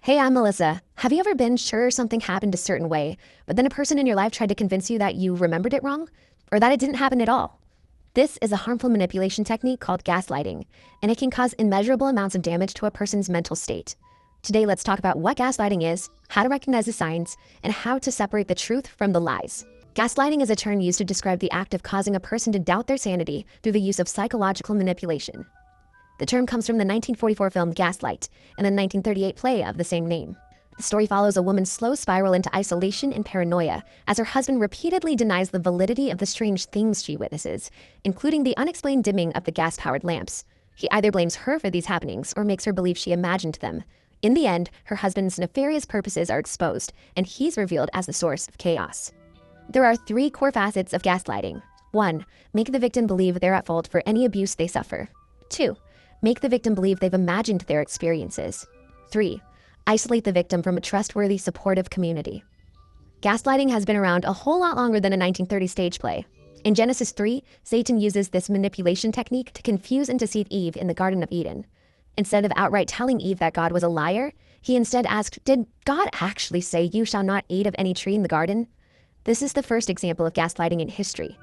Hey, I'm Melissa. Have you ever been sure something happened a certain way, but then a person in your life tried to convince you that you remembered it wrong? Or that it didn't happen at all? This is a harmful manipulation technique called gaslighting, and it can cause immeasurable amounts of damage to a person's mental state. Today, let's talk about what gaslighting is, how to recognize the signs, and how to separate the truth from the lies. Gaslighting is a term used to describe the act of causing a person to doubt their sanity through the use of psychological manipulation. The term comes from the 1944 film Gaslight and the 1938 play of the same name. The story follows a woman's slow spiral into isolation and paranoia as her husband repeatedly denies the validity of the strange things she witnesses, including the unexplained dimming of the gas-powered lamps. He either blames her for these happenings or makes her believe she imagined them. In the end, her husband's nefarious purposes are exposed, and he's revealed as the source of chaos. There are three core facets of gaslighting. 1. Make the victim believe they're at fault for any abuse they suffer. 2. Make the victim believe they've imagined their experiences. 3. Isolate the victim from a trustworthy, supportive community. Gaslighting has been around a whole lot longer than a 1930 stage play. In Genesis 3, Satan uses this manipulation technique to confuse and deceive Eve in the Garden of Eden. Instead of outright telling Eve that God was a liar, he instead asked, "Did God actually say you shall not eat of any tree in the garden?" This is the first example of gaslighting in history.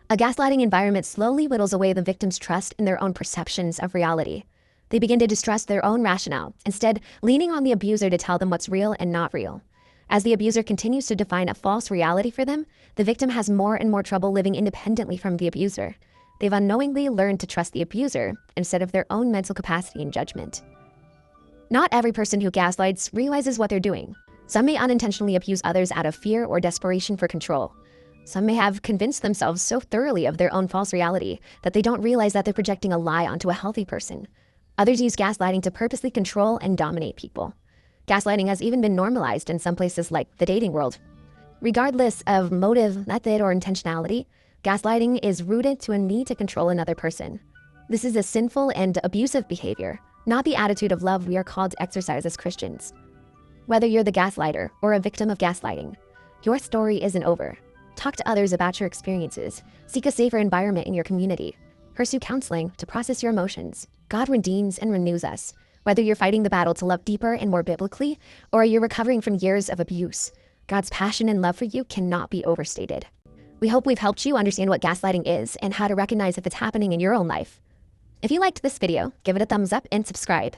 A gaslighting environment slowly whittles away the victim's trust in their own perceptions of reality. They begin to distrust their own rationale, instead leaning on the abuser to tell them what's real and not real. As the abuser continues to define a false reality for them, the victim has more and more trouble living independently from the abuser. They've unknowingly learned to trust the abuser instead of their own mental capacity and judgment. Not every person who gaslights realizes what they're doing. Some may unintentionally abuse others out of fear or desperation for control. Some may have convinced themselves so thoroughly of their own false reality that they don't realize that they're projecting a lie onto a healthy person. Others use gaslighting to purposely control and dominate people. Gaslighting has even been normalized in some places like the dating world. Regardless of motive, method, or intentionality, gaslighting is rooted to a need to control another person. This is a sinful and abusive behavior, not the attitude of love we are called to exercise as Christians. Whether you're the gaslighter or a victim of gaslighting, your story isn't over. Talk to others about your experiences. Seek a safer environment in your community. Pursue counseling to process your emotions. God redeems and renews us. Whether you're fighting the battle to love deeper and more biblically, or you're recovering from years of abuse, God's passion and love for you cannot be overstated. We hope we've helped you understand what gaslighting is and how to recognize if it's happening in your own life. If you liked this video, give it a thumbs up and subscribe.